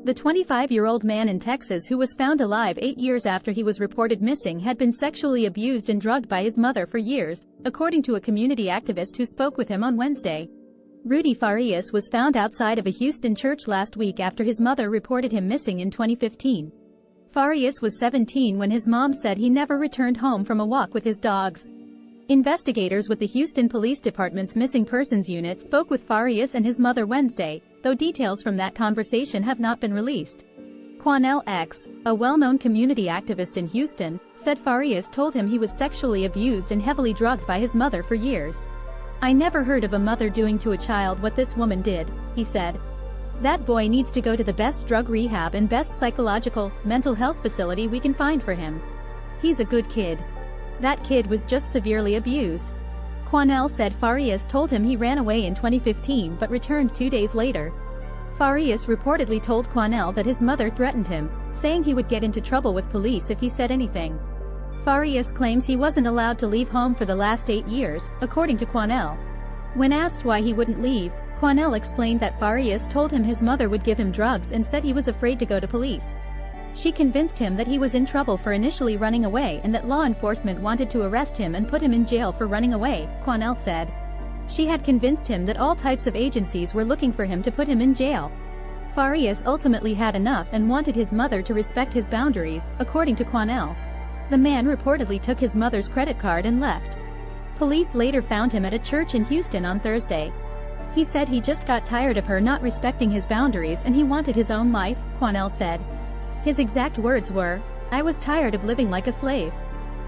The 25-year-old man in Texas who was found alive 8 years after he was reported missing had been sexually abused and drugged by his mother for years, according to a community activist who spoke with him on Wednesday. Rudy Farias was found outside of a Houston church last week after his mother reported him missing in 2015. Farias was 17 when his mom said he never returned home from a walk with his dogs. Investigators with the Houston Police Department's Missing Persons Unit spoke with Farias and his mother Wednesday, though details from that conversation have not been released. Quanell X, a well-known community activist in Houston, said Farias told him he was sexually abused and heavily drugged by his mother for years. "I never heard of a mother doing to a child what this woman did," he said. "That boy needs to go to the best drug rehab and best psychological, mental health facility we can find for him. He's a good kid. That kid was just severely abused." Quanell said Farias told him he ran away in 2015 but returned 2 days later. Farias reportedly told Quanell that his mother threatened him, saying he would get into trouble with police if he said anything. Farias claims he wasn't allowed to leave home for the last 8 years, according to Quanell. When asked why he wouldn't leave, Quanell explained that Farias told him his mother would give him drugs and said he was afraid to go to police. She convinced him that he was in trouble for initially running away and that law enforcement wanted to arrest him and put him in jail for running away, Quanell said. She had convinced him that all types of agencies were looking for him to put him in jail. Farias ultimately had enough and wanted his mother to respect his boundaries, according to Quanell. The man reportedly took his mother's credit card and left. Police later found him at a church in Houston on Thursday. He said he just got tired of her not respecting his boundaries and he wanted his own life, Quanell said. His exact words were, "I was tired of living like a slave."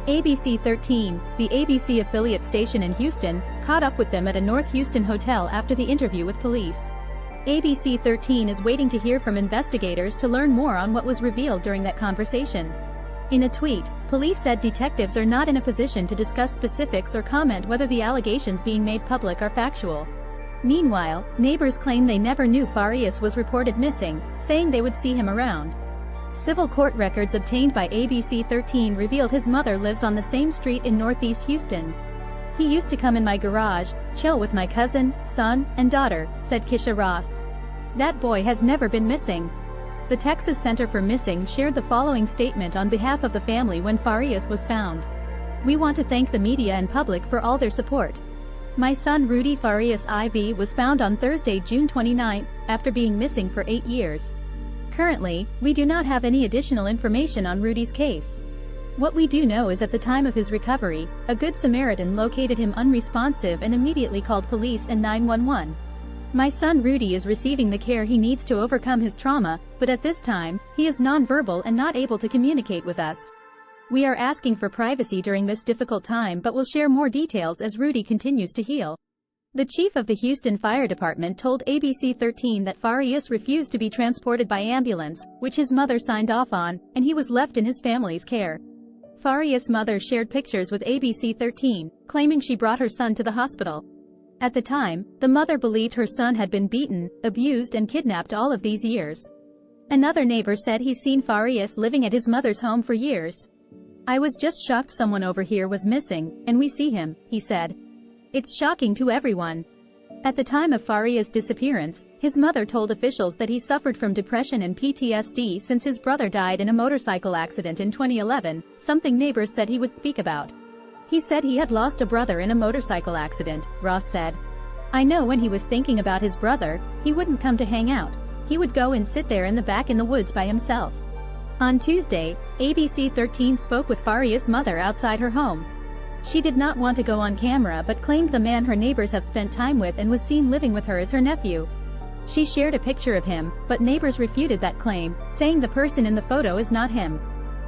ABC 13, the ABC affiliate station in Houston, caught up with them at a North Houston hotel after the interview with police. ABC 13 is waiting to hear from investigators to learn more on what was revealed during that conversation. In a tweet, police said detectives are not in a position to discuss specifics or comment whether the allegations being made public are factual. Meanwhile, neighbors claim they never knew Farias was reported missing, saying they would see him around. Civil court records obtained by ABC 13 revealed his mother lives on the same street in Northeast Houston. "He used to come in my garage, chill with my cousin, son, and daughter," said Kisha Ross. "That boy has never been missing." The Texas Center for Missing shared the following statement on behalf of the family when Farias was found. "We want to thank the media and public for all their support. My son Rudy Farias IV was found on Thursday, June 29, after being missing for 8 years. Currently, we do not have any additional information on Rudy's case. What we do know is at the time of his recovery, a Good Samaritan located him unresponsive and immediately called police and 911. My son Rudy is receiving the care he needs to overcome his trauma, but at this time, he is nonverbal and not able to communicate with us. We are asking for privacy during this difficult time but will share more details as Rudy continues to heal." The chief of the Houston Fire Department told ABC 13 that Farias refused to be transported by ambulance, which his mother signed off on, and he was left in his family's care. Farias' mother shared pictures with ABC 13, claiming she brought her son to the hospital. At the time, the mother believed her son had been beaten, abused and kidnapped all of these years. Another neighbor said he's seen Farias living at his mother's home for years. "I was just shocked someone over here was missing, and we see him," he said. "It's shocking to everyone." At the time of Farias' disappearance, his mother told officials that he suffered from depression and PTSD since his brother died in a motorcycle accident in 2011, something neighbors said he would speak about. He said he had lost a brother in a motorcycle accident, Ross said. "I know when he was thinking about his brother, he wouldn't come to hang out. He would go and sit there in the back in the woods by himself." On Tuesday, ABC 13 spoke with Farias' mother outside her home. She did not want to go on camera but claimed the man her neighbors have spent time with and was seen living with her as her nephew. She shared a picture of him, but neighbors refuted that claim, saying the person in the photo is not him.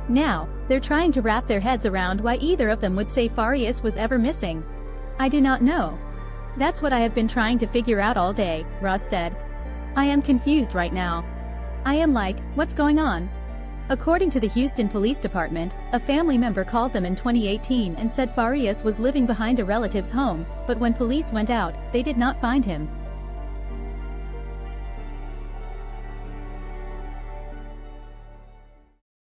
Now, they're trying to wrap their heads around why either of them would say Farias was ever missing. "I do not know. That's what I have been trying to figure out all day," Ross said. "I am confused right now. I am like, what's going on?" According to the Houston Police Department, a family member called them in 2018 and said Farias was living behind a relative's home, but when police went out, they did not find him.